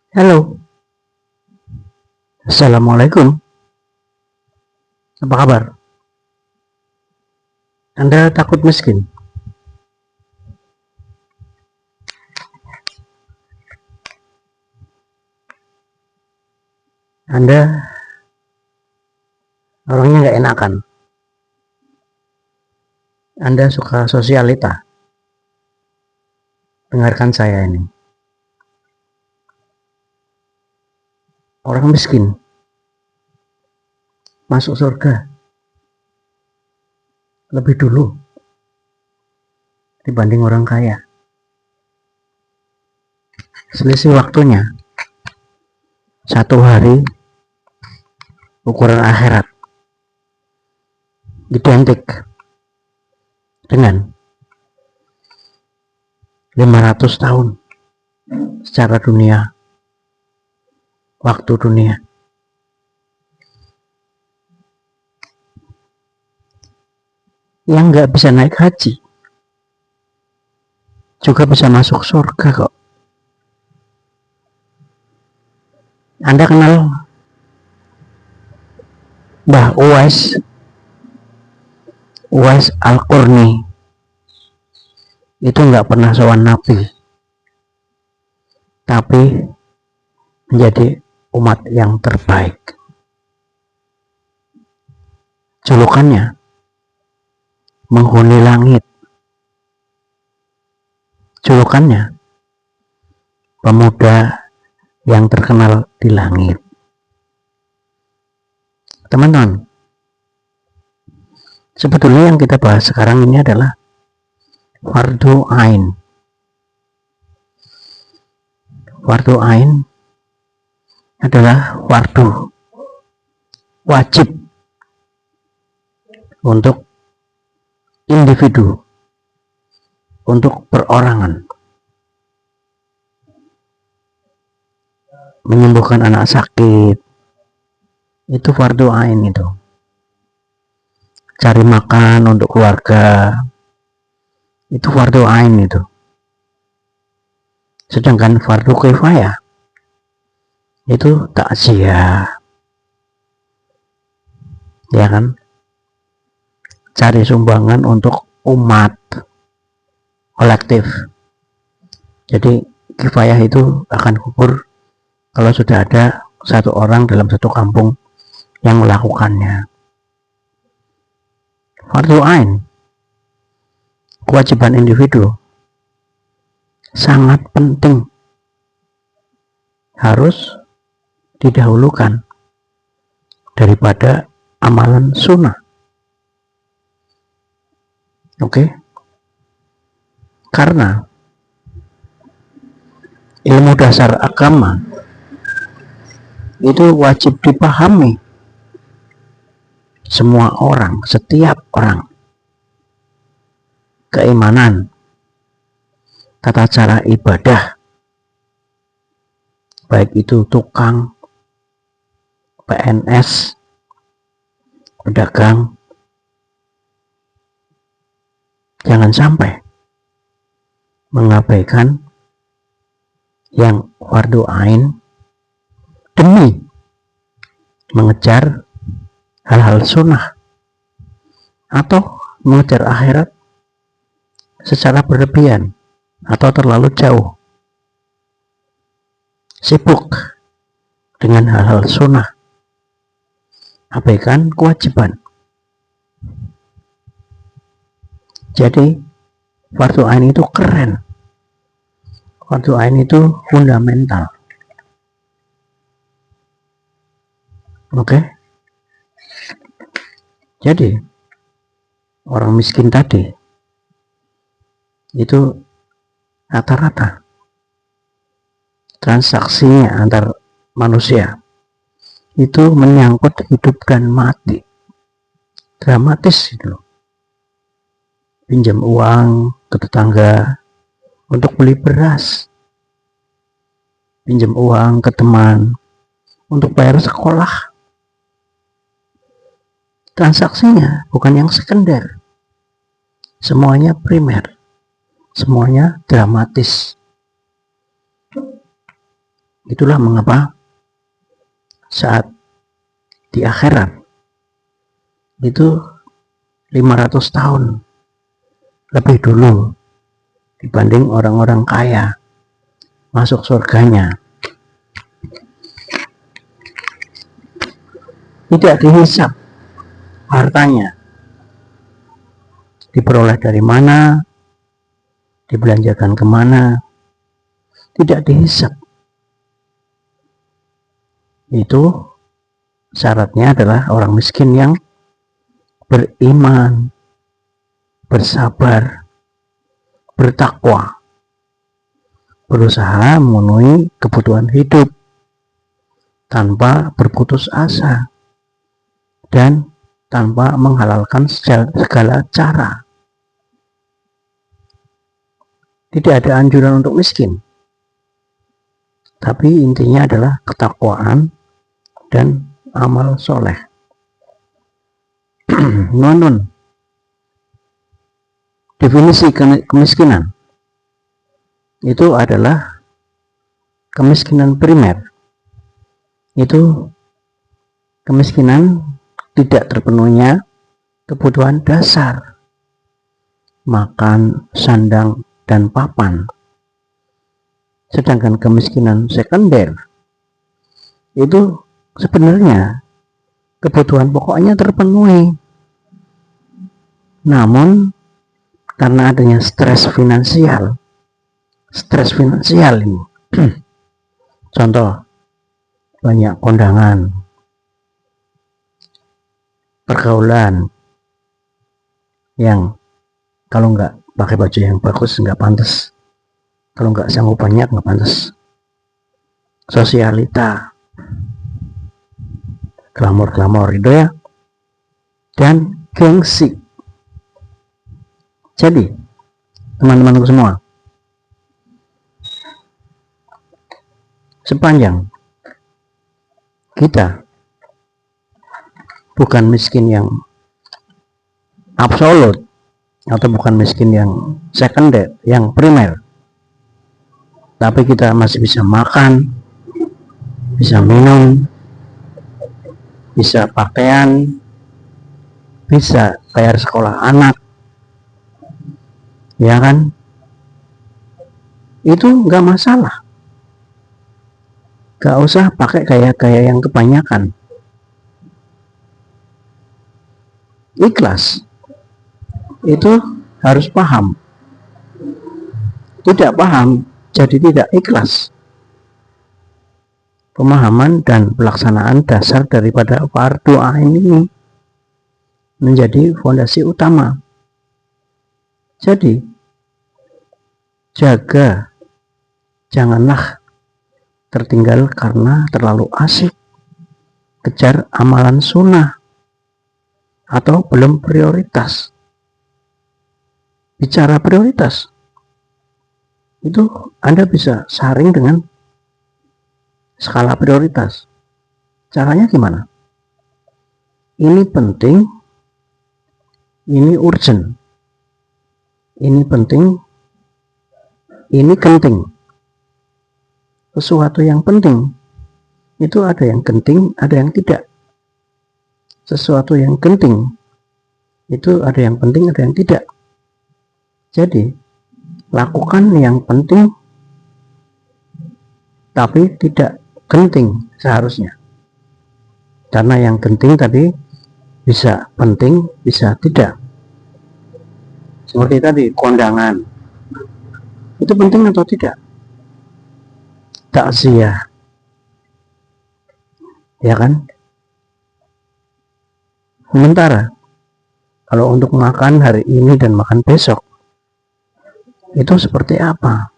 Halo, Assalamualaikum. Apa kabar? Anda takut miskin? Anda orangnya nggak enakan? Anda suka sosialita? Dengarkan saya ini. Orang miskin masuk surga lebih dulu dibanding orang kaya. Selisih waktunya 1 hari ukuran akhirat identik dengan 500 tahun secara dunia, waktu dunia. Yang nggak bisa naik haji juga bisa masuk surga kok. Anda kenal Mbah Uwais Al-Qurni? Itu nggak pernah sowan Nabi, tapi menjadi umat yang terbaik. Julukannya menghuni langit. Julukannya pemuda yang terkenal di langit. Teman-teman, sebetulnya yang kita bahas sekarang ini adalah fardu ain. Fardu ain adalah fardu wajib untuk individu, untuk perorangan. Menyembuhkan anak sakit itu fardu ain itu. Cari makan untuk keluarga itu fardu ain itu. Sedangkan fardu kifayah itu takziah, ya kan? Cari sumbangan untuk umat kolektif. Jadi kifayah itu akan gugur kalau sudah ada satu orang dalam satu kampung yang melakukannya. Fardu ain, kewajiban individu, sangat penting, harus didahulukan daripada amalan sunnah. Oke? Karena ilmu dasar agama itu wajib dipahami semua orang, setiap orang. Keimanan, tata cara ibadah, baik itu tukang, PNS, pedagang, jangan sampai mengabaikan yang fardu ain demi mengejar hal-hal sunnah atau mengejar akhirat secara berlebihan atau terlalu jauh. Sibuk dengan hal-hal sunnah, abaikan kewajiban. Jadi fardu ain itu keren. Fardu ain itu fundamental. Oke? Jadi orang miskin tadi itu rata-rata transaksinya antar manusia itu menyangkut hidup dan mati. Dramatis itu. Pinjam uang ke tetangga untuk beli beras, pinjam uang ke teman untuk bayar sekolah. Transaksinya bukan yang sekunder, semuanya primer, semuanya dramatis. Itulah mengapa saat di akhirat itu 500 tahun lebih dulu dibanding orang-orang kaya masuk surganya. Tidak dihisap hartanya, diperoleh dari mana, dibelanjakan kemana, tidak dihisap. Itu syaratnya adalah orang miskin yang beriman, bersabar, bertakwa, berusaha memenuhi kebutuhan hidup tanpa berputus asa dan tanpa menghalalkan segala cara. Tidak ada anjuran untuk miskin, tapi intinya adalah ketakwaan dan amal soleh. Nun, definisi kemiskinan itu adalah kemiskinan primer. Itu kemiskinan tidak terpenuhnya kebutuhan dasar, makan, sandang, dan papan. Sedangkan kemiskinan sekunder itu sebenarnya kebutuhan pokoknya terpenuhi, namun karena adanya stres finansial ini contoh, banyak kondangan, pergaulan yang kalau nggak pakai baju yang bagus nggak pantas, kalau nggak sanggup banyak nggak pantas, sosialita, glamor itu ya, dan gengsi. Jadi teman-temanku semua, sepanjang kita bukan miskin yang absolut atau bukan miskin yang sekunder, yang primer, tapi kita masih bisa makan, bisa minum, bisa pakaian, bisa bayar sekolah anak, ya kan? Itu nggak masalah. Gak usah pakai gaya-gaya yang kebanyakan. Ikhlas itu harus paham. Tidak paham jadi tidak ikhlas. Pemahaman dan pelaksanaan dasar daripada fardu ain ini menjadi fondasi utama. Jadi jaga, janganlah tertinggal karena terlalu asik kejar amalan sunnah atau belum prioritas. Bicara prioritas itu Anda bisa saring dengan skala prioritas. Caranya gimana? Ini penting, ini urgent, ini penting, ini genting. Sesuatu yang penting itu ada yang genting, ada yang tidak. Sesuatu yang genting itu ada yang penting, ada yang tidak. Jadi lakukan yang penting tapi tidak genting seharusnya, karena yang genting tadi bisa penting, bisa tidak. Seperti tadi kondangan, itu penting atau tidak? Takziah, ya kan? Sementara kalau untuk makan hari ini dan makan besok, itu seperti apa?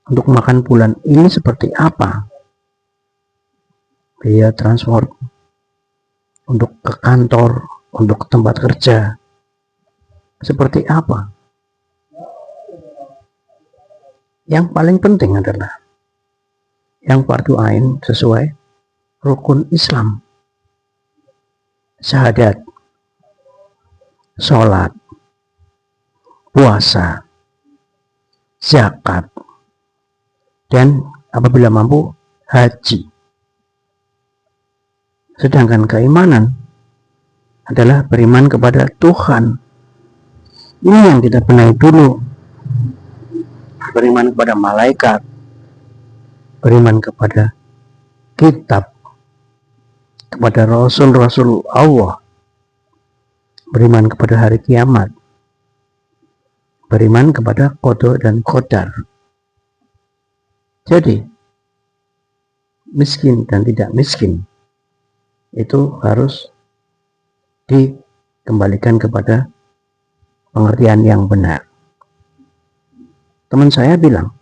Untuk makan bulan ini seperti apa? Biaya transport untuk ke kantor, untuk ke tempat kerja, seperti apa? Yang paling penting adalah yang fardu ain sesuai rukun Islam, syahadat, sholat, puasa, zakat, dan apabila mampu haji. Sedangkan keimanan adalah beriman kepada Tuhan. Ini yang kita benahi dulu. Beriman kepada malaikat, beriman kepada kitab, kepada Rasul-Rasul Allah, beriman kepada hari kiamat, beriman kepada qada dan qadar. Jadi, miskin dan tidak miskin itu harus dikembalikan kepada pengertian yang benar. Teman saya bilang,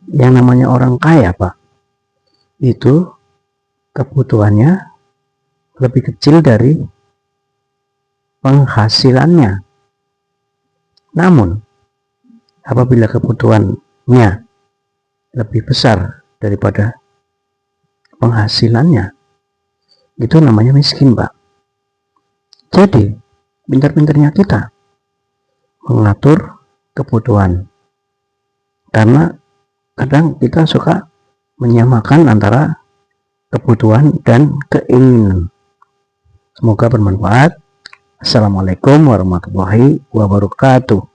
yang namanya orang kaya, Pak, itu kebutuhannya lebih kecil dari penghasilannya. Namun, apabila kebutuhannya lebih besar daripada penghasilannya, itu namanya miskin, Pak. Jadi, pintar-pintarnya kita mengatur kebutuhan. Karena kadang kita suka menyamakan antara kebutuhan dan keinginan. Semoga bermanfaat. Assalamualaikum warahmatullahi wabarakatuh.